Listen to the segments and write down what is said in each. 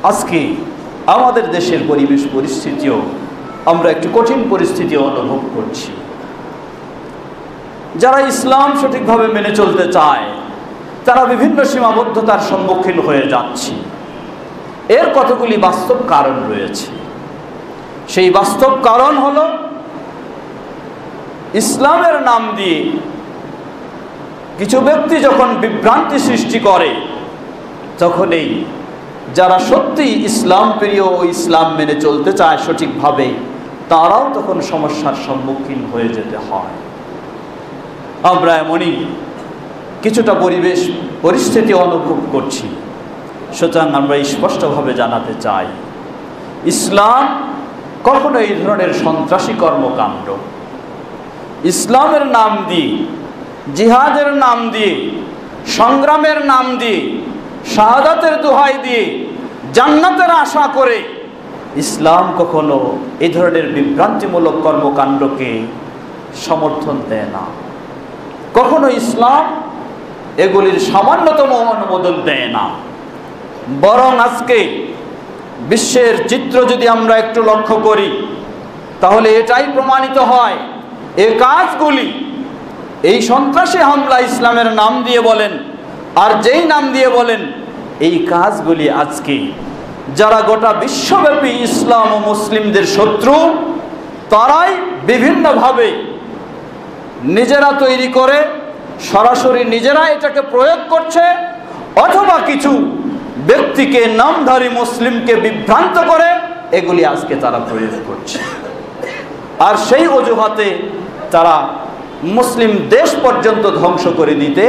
আজকে আমাদের দেশের পরিবেশ পরিস্থিতিও আমরা একটি কঠিন পরিস্থিতি অনুভব করছি। যারা ইসলাম সঠিকভাবে মেনে চলতে চায় তারা বিভিন্ন সীমাবদ্ধতার সম্মুখীন হয়ে যাচ্ছে। এর কতগুলি বাস্তব কারণ রয়েছে। সেই বাস্তব কারণ হলো ইসলামের নাম দিয়ে কিছু ব্যক্তি যখন বিভ্রান্তি সৃষ্টি করে, তখনই যারা সত্যি ইসলাম প্রিয় ও ইসলাম মেনে চলতে চায় সঠিকভাবে, তারাও তখন সমস্যার সম্মুখীন হয়ে যেতে হয়। আমরা এমনই কিছুটা পরিবেশ পরিস্থিতি অনুভব করছি। সুতরাং আমরা স্পষ্টভাবে জানাতে চাই, ইসলাম কখনো এই ধরনের সন্ত্রাসী কর্মকাণ্ড, ইসলামের নাম দিয়ে, জিহাদের নাম দিয়ে, সংগ্রামের নাম দিয়ে, শাহাদাতের দোহাই দিয়ে, জান্নাতের আশা করে ইসলাম কখনো এই ধরনের বিভ্রান্তিমূলক কর্মকাণ্ডকে সমর্থন দেয় না। কখনো ইসলাম এগুলির সামান্যতম অনুমোদন দেয় না। বরং আজকে বিশ্বের চিত্র যদি আমরা একটু লক্ষ্য করি, তাহলে এটাই প্রমাণিত হয়, এই কাজগুলি, এই সন্ত্রাসী হামলা ইসলামের নাম দিয়ে বলেন আর যেই নাম দিয়ে বলেন, এই কাজগুলি আজকে যারা গোটা বিশ্বব্যাপী ইসলাম ও মুসলিমদের শত্রু, তারাই বিভিন্নভাবে নিজেরা তৈরি করে সরাসরি নিজেরা এটাকে প্রয়োগ করছে, অথবা কিছু ব্যক্তিকে, নামধারী মুসলিমকে বিভ্রান্ত করে এগুলি আজকে তারা প্রয়োগ করছে। আর সেই অজুহাতে তারা মুসলিম দেশ পর্যন্ত ধ্বংস করে দিতে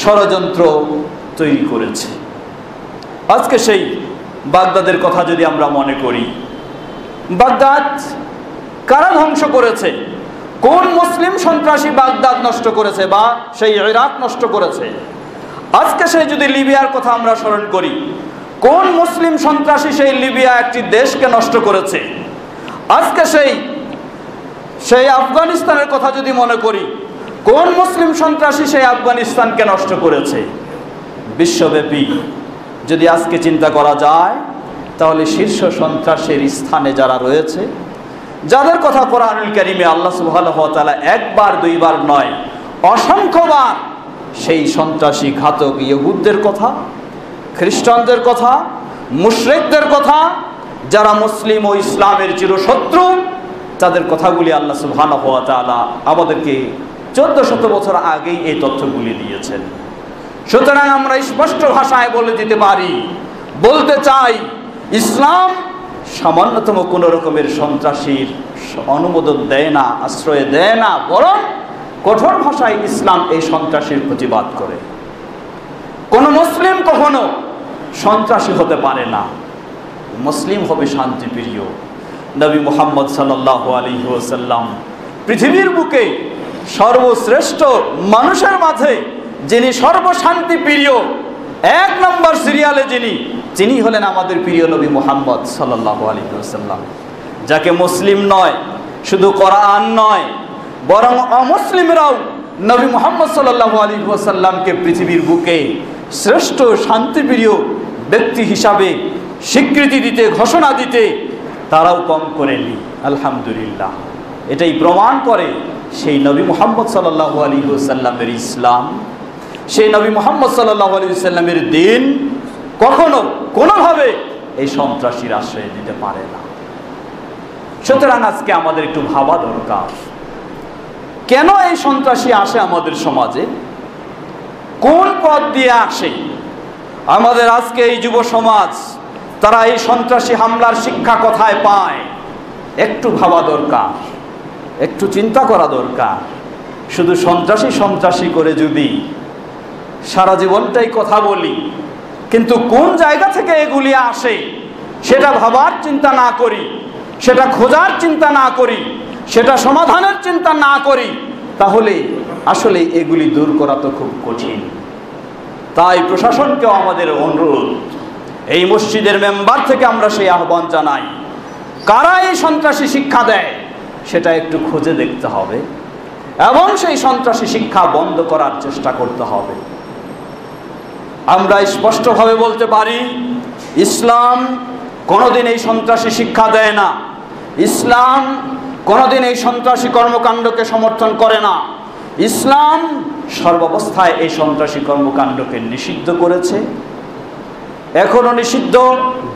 ষড়যন্ত্র তৈরি করেছে। আজকে সেই বাগদাদের কথা যদি আমরা মনে করি, বাগদাদ কারা ধ্বংস করেছে? কোন মুসলিম সন্ত্রাসী বাগদাদ নষ্ট করেছে বা সেই ইরাক নষ্ট করেছে? আজকে সেই যদি লিবিয়ার কথা আমরা স্মরণ করি, কোন মুসলিম সন্ত্রাসী সেই লিবিয়া একটি দেশকে নষ্ট করেছে? আজকে সেই আফগানিস্তানের কথা যদি মনে করি, কোন মুসলিম সন্ত্রাসী সেই আফগানিস্তানকে নষ্ট করেছে? বিশ্বব্যাপী যদি আজকে চিন্তা করা যায়, তাহলে শীর্ষ সন্ত্রাসের স্থানে যারা রয়েছে, যাদের কথা কোরআনুল কারীমে আল্লাহ সুবহানাহু ওয়া তাআলা একবার দুইবার নয়, অসংখ্যবার সেই সন্ত্রাসী ঘাতক ইহুদদের কথা, খ্রিস্টানদের কথা, মুশরিকদের কথা, যারা মুসলিম ও ইসলামের চিরশত্রু, তাদের কথাগুলি আল্লাহ সুবহানাহু ওয়া তাআলা আমাদেরকে 1400 বছর আগেই এই তথ্যগুলি দিয়েছেন। সুতরাং আমরা স্পষ্ট ভাষায় বলে দিতে পারি, বলতে চাই, ইসলাম সামান্যতম কোন রকমের সন্ত্রাসীর অনুমোদন দেয় না, আশ্রয় দেয় না, বরং কঠোর ভাষায় ইসলাম এই সন্ত্রাসীর প্রতিবাদ করে। কোন মুসলিম কখনো সন্ত্রাসী হতে পারে না। মুসলিম হবে শান্তিপ্রিয়। নবী মুহাম্মদ সাল্লাল্লাহু আলাইহি ওয়াসাল্লাম পৃথিবীর বুকে সর্বশ্রেষ্ঠ মানুষের মাঝে যিনি সর্বশান্তিপ্রিয়, এক নম্বর সিরিয়ালে যিনি হলেন আমাদের প্রিয় নবী মুহাম্মদ সাল্লাল্লাহু আলাইহি ওয়াসাল্লাম, যাকে মুসলিম নয়, শুধু কোরআন নয়, বরং অমুসলিমরাও নবী মুহাম্মদ সাল্লাল্লাহু আলাইহি ওয়াসাল্লামকে পৃথিবীর বুকে শ্রেষ্ঠ শান্তিপ্রিয় ব্যক্তি হিসাবে স্বীকৃতি দিতে, ঘোষণা দিতে তারাও কম করেনি। আলহামদুলিল্লাহ। এটাই প্রমাণ করে সেই নবী মুহাম্মদ সাল্লাল্লাহু আলাইহি ওয়াসাল্লামের ইসলাম, সেই নবী মুহাম্মদ সাল্লাল্লাহু আলাইহি ওয়াসাল্লামের দ্বীন কখনো কোনোভাবে এই সন্ত্রাসীর আশ্রয় দিতে পারে না। সুতরাং আজকে আমাদের একটু ভাবা দরকার, কেন এই সন্ত্রাসী আসে আমাদের সমাজে, কোন পথ দিয়ে আসে? আমাদের আজকে এই যুব সমাজ, তারা এই সন্ত্রাসী হামলার শিক্ষা কোথায় পায়? একটু ভাবা দরকার, একটু চিন্তা করা দরকার। শুধু সন্ত্রাসী করে যদি সারা জীবনটাই কথা বলি, কিন্তু কোন জায়গা থেকে এগুলি আসে সেটা ভাবার চিন্তা না করি, সেটা খোঁজার চিন্তা না করি, সেটা সমাধানের চিন্তা না করি, তাহলে আসলে এগুলি দূর করা তো খুব কঠিন। তাই প্রশাসনকেও আমাদের অনুরোধ, এই মসজিদের মেম্বার থেকে আমরা সেই আহ্বান জানাই, কারা এই সন্ত্রাসী শিক্ষা দেয় সেটা একটু খুঁজে দেখতে হবে এবং সেই সন্ত্রাসী শিক্ষা বন্ধ করার চেষ্টা করতে হবে। আমরা স্পষ্টভাবে বলতে পারি, ইসলাম কোনোদিন এই সন্ত্রাসী শিক্ষা দেয় না। ইসলাম কোনোদিন এই সন্ত্রাসী কর্মকাণ্ডকে সমর্থন করে না। ইসলাম সর্বাবস্থায় এই সন্ত্রাসী কর্মকাণ্ডকে নিষিদ্ধ করেছে, এখনো নিষিদ্ধ।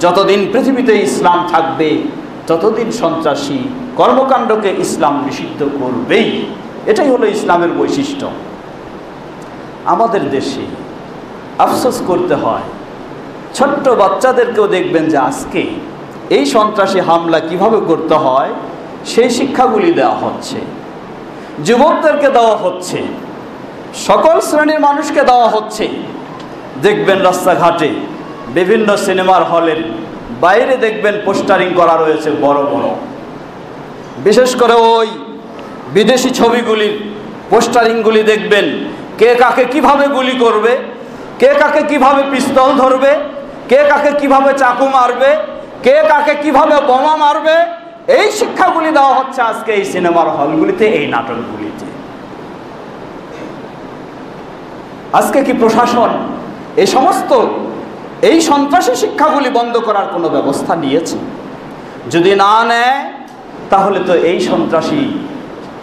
যতদিন পৃথিবীতে ইসলাম থাকবে ততদিন সন্ত্রাসী কর্মকাণ্ডকে ইসলাম নিষিদ্ধ করবেই। এটাই হলো ইসলামের বৈশিষ্ট্য। আমাদের দেশে আফসোস করতে হয়, ছোট্ট বাচ্চাদেরকেও দেখবেন যে আজকে এই সন্ত্রাসী হামলা কিভাবে করতে হয় সেই শিক্ষাগুলি দেওয়া হচ্ছে, যুবকদেরকে দেওয়া হচ্ছে, সকল শ্রেণীর মানুষকে দেওয়া হচ্ছে। দেখবেন রাস্তাঘাটে, বিভিন্ন সিনেমার হলের বাইরে দেখবেন পোস্টারিং করা রয়েছে বড় বড়, বিশেষ করে ওই বিদেশি ছবিগুলির পোস্টারিংগুলি দেখবেন কে কাকে কিভাবে গুলি করবে, কে কাকে কিভাবে পিস্তল ধরবে, কে কাকে কিভাবে চাকু মারবে, কে কাকে কিভাবে বোমা মারবে, এই শিক্ষাগুলি দেওয়া হচ্ছে আজকে এই সিনেমার হলগুলিতে, এই নাটকগুলিতে। আজকে কি প্রশাসন এই সমস্ত এই সন্ত্রাসী শিক্ষাগুলি বন্ধ করার কোনো ব্যবস্থা নিয়েছে? যদি না নেয় তাহলে তো এই সন্ত্রাসী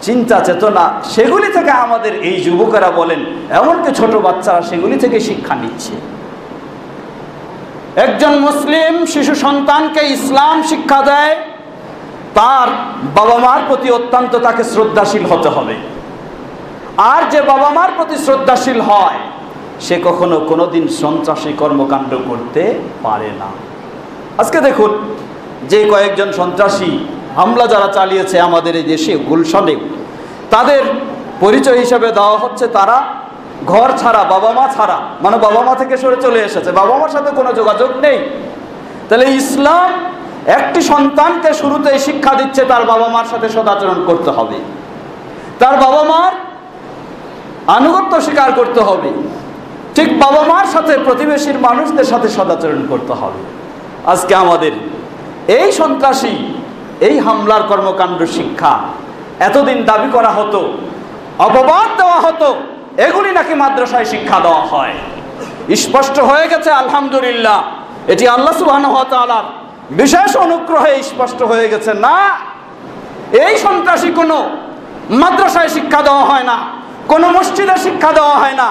চিন্তা চেতনা সেগুলি থেকে আমাদের এই যুবকেরা বলেন, এমনকি ছোট বাচ্চারা সেগুলি থেকে শিক্ষা নিচ্ছে। একজন মুসলিম শিশু সন্তানকে ইসলাম শিক্ষা দেয়, তার বাবা মার প্রতি অত্যন্ত তাকে শ্রদ্ধাশীল হতে হবে। আর যে বাবা মার প্রতি শ্রদ্ধাশীল হয় সে কখনো কোনোদিন সন্ত্রাসী কর্মকাণ্ড করতে পারে না। আজকে দেখুন যে কয়েকজন সন্ত্রাসী হামলা যারা চালিয়েছে আমাদের এই দেশে গুলশানে, তাদের পরিচয় হিসেবে দেওয়া হচ্ছে তারা ঘর ছাড়া, বাবা মা ছাড়া, মানে বাবা মা থেকে সরে চলে এসেছে, বাবা মার সাথে কোনো যোগাযোগ নেই। তাহলে ইসলাম একটি সন্তানকে শুরুতেই শিক্ষা দিচ্ছে তার বাবা মার সাথে সদাচরণ করতে হবে, তার বাবা মার আনুগত্য স্বীকার করতে হবে, ঠিক বাবা মার সাথে প্রতিবেশীর মানুষদের সাথে সদাচরণ করতে হবে। আজকে আমাদের এই সন্ত্রাসী এই হামলার কর্মকাণ্ড শিক্ষা এতদিন দাবি করা হতো, অপবাদ দেওয়া হতো, এগুলি নাকি মাদ্রাসায় শিক্ষা দেওয়া হয়। স্পষ্ট হয়ে গেছে আলহামদুলিল্লাহ, এটি আল্লাহ সুবহানাহু ওয়া তাআলার বিশেষ অনুগ্রহে স্পষ্ট হয়ে গেছে। না, এই সন্ত্রাসী কোনো মাদ্রাসায় শিক্ষা দেওয়া হয় না, কোনো মসজিদে শিক্ষা দেওয়া হয় না,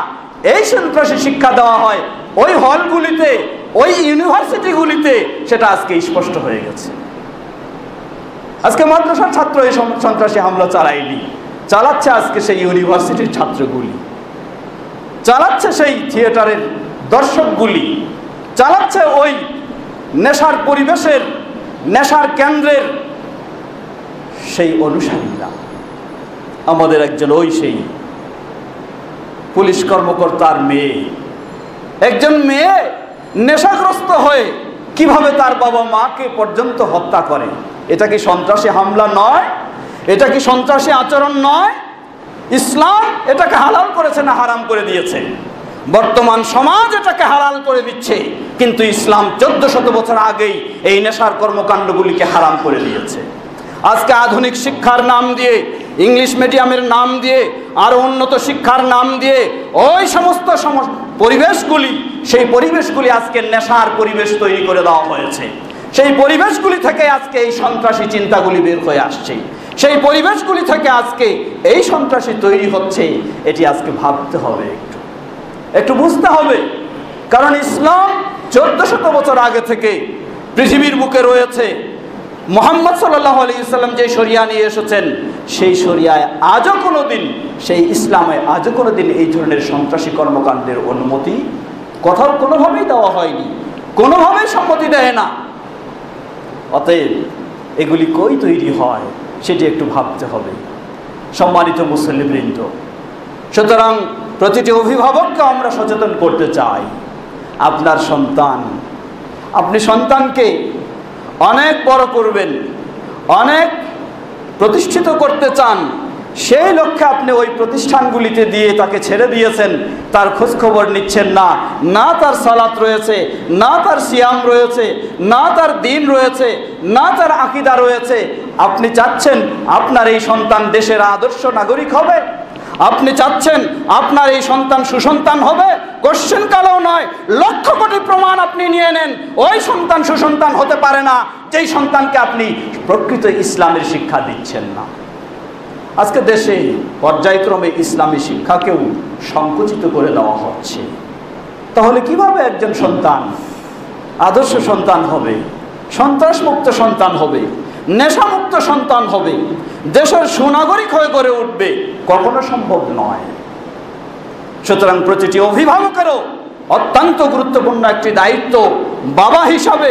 এই সন্ত্রাসী শিক্ষা দেওয়া হয় ওই হলগুলিতে, ওই ইউনিভার্সিটিগুলিতে। সেটা আজকে স্পষ্ট হয়ে গেছে। আজকে মাদ্রাসার ছাত্র এই সন্ত্রাসী হামলা চালায়নি, চালাচ্ছে আজকে সেই ইউনিভার্সিটির ছাত্রগুলি, চালাচ্ছে সেই থিয়েটারের দর্শকগুলি, চালাচ্ছে ওই নেশার পরিবেশের, নেশার কেন্দ্রের সেই অনুসারীরা। আমাদের একজন ওই সেই পুলিশ কর্মকর্তার মেয়ে, একজন মেয়ে নেশাগ্রস্ত হয়ে কিভাবে তার বাবা মাকে পর্যন্ত হত্যা করে, এটা কি সন্ত্রাসী হামলা নয়? এটা কি সন্ত্রাসী আচরণ নয়? ইসলাম এটাকে হালাল করেছে না হারাম করে দিয়েছে? বর্তমান সমাজ এটাকে হালাল করে দিচ্ছে, কিন্তু ইসলাম 1400 বছর আগেই এই নেশার কর্মকাণ্ডগুলিকে হারাম করে দিয়েছে। আজকে আধুনিক শিক্ষার নাম দিয়ে, ইংলিশ মিডিয়ামের নাম দিয়ে, আরো উন্নত শিক্ষার নাম দিয়ে ওই সমস্ত পরিবেশগুলি, সেই পরিবেশগুলি আজকে নেশার পরিবেশ তৈরি করে দেওয়া হয়েছে। সেই পরিবেশগুলি থেকে আজকে এই সন্ত্রাসী চিন্তাগুলি বের হয়ে আসছে, সেই পরিবেশগুলি থেকে আজকে এই সন্ত্রাসী তৈরি হচ্ছে। এটি আজকে ভাবতে হবে, একটু বুঝতে হবে। কারণ ইসলাম 1400 বছর আগে থেকে পৃথিবীর বুকে রয়েছে। মুহাম্মদ সাল্লাল্লাহু আলাইহি ওয়াসাল্লাম যে শরিয়া নিয়ে এসেছেন, সেই শরিয়ায় আজও কোনো দিন, সেই ইসলামে আজও কোনো দিন এই ধরনের সন্ত্রাসী কর্মকাণ্ডের অনুমতি কোথাও কোনোভাবেই দেওয়া হয়নি, কোনোভাবেই সম্মতি দেয় না। অতএব এগুলি কই তৈরি হয় সেটি একটু ভাবতে হবে, সম্মানিত মুসল্লিবৃন্দ। সুতরাং প্রতিটি অভিভাবককে আমরা সচেতন করতে চাই। আপনার সন্তান, আপনি সন্তানকে অনেক বড় করবেন, অনেক প্রতিষ্ঠিত করতে চান, সেই লক্ষ্যে আপনি ওই প্রতিষ্ঠানগুলিতে দিয়ে তাকে ছেড়ে দিয়েছেন, তার খোঁজখবর নিচ্ছেন না, না তার সালাত রয়েছে, না তার সিয়াম রয়েছে, না তার দিন রয়েছে, না তার আকীদা রয়েছে। আপনি চাচ্ছেন আপনার এই সন্তান দেশের আদর্শ নাগরিক হবে, আপনি চাচ্ছেন আপনার এই সন্তান সুসন্তান হবে, কোশ্চেন কালেও নয়, লক্ষ কোটি প্রমাণ আপনি নিয়ে নেন, ওই সন্তান সুসন্তান হতে পারে না যেই সন্তানকে আপনি প্রকৃত ইসলামের শিক্ষা দিচ্ছেন না। আজকে দেশে পর্যায়ক্রমে ইসলামী শিক্ষাকেও সংকুচিত করে দেওয়া হচ্ছে। তাহলে কিভাবে একজন সন্তান আদর্শ সন্তান হবে, সন্ত্রাসমুক্ত সন্তান হবে, নেশামুক্ত সন্তান হবে, দেশের সুনাগরিক হয়ে গড়ে উঠবে? কখনো সম্ভব নয়। সুতরাং প্রতিটি অভিভাবকেরও অত্যন্ত গুরুত্বপূর্ণ একটি দায়িত্ব, বাবা হিসাবে,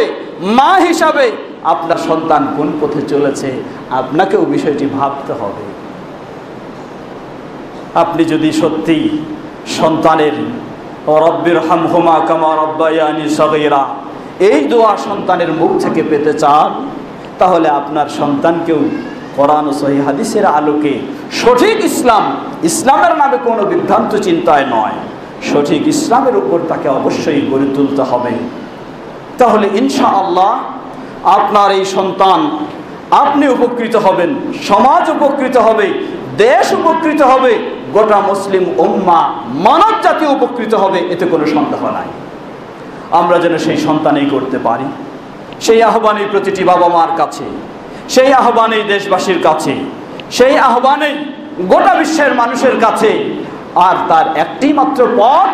মা হিসাবে আপনার সন্তান কোন পথে চলেছে আপনাকেও বিষয়টি ভাবতে হবে। আপনি যদি সত্যি সন্তানের রব্বির হামহুমা কামা রব্বায়ানি সগীরা এই দোয়া সন্তানের মুখ থেকে পেতে চান, তাহলে আপনার সন্তানকেও কোরআন ও সহিহ হাদিসের আলোকে সঠিক ইসলামের নামে কোনো বিভ্রান্ত চিন্তায় নয়, সঠিক ইসলামের উপর তাকে অবশ্যই গড়ে তুলতে হবে। তাহলে ইনশাআল্লাহ আপনার এই সন্তান, আপনি উপকৃত হবেন, সমাজ উপকৃত হবে, দেশ উপকৃত হবে, গোটা মুসলিম উম্মাহ মানব জাতি উপকৃত হবে, এতে কোনো সন্দেহ নাই। আমরা যেন সেই সন্তানই করতে পারি। সেই আহ্বানই প্রতিটি বাবা মার কাছে, সেই আহ্বানই দেশবাসীর কাছে, সেই আহ্বানই গোটা বিশ্বের মানুষের কাছে। আর তার একটি মাত্র পথ,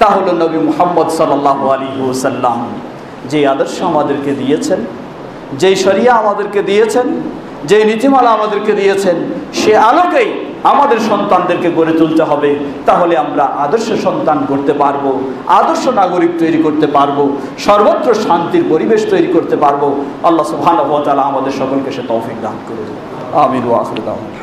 তা হলো নবী মুহাম্মদ সাল্লাল্লাহু আলাইহি ওয়াসাল্লাম যে আদর্শ আমাদেরকে দিয়েছেন, যেই শরিয়া আমাদেরকে দিয়েছেন, যে নীতিমালা আমাদেরকে দিয়েছেন, সে আলোকেই আমাদের সন্তানদেরকে গড়ে তুলতে হবে। তাহলে আমরা আদর্শ সন্তান করতে পারবো, আদর্শ নাগরিক তৈরি করতে পারবো, সর্বত্র শান্তির পরিবেশ তৈরি করতে পারবো। আল্লাহ সুবহানাহু ওয়া তাআলা আমাদের সকলকে সে তৌফিক দান করুন। আমিন ওয়া আখিরু দাওয়ানা।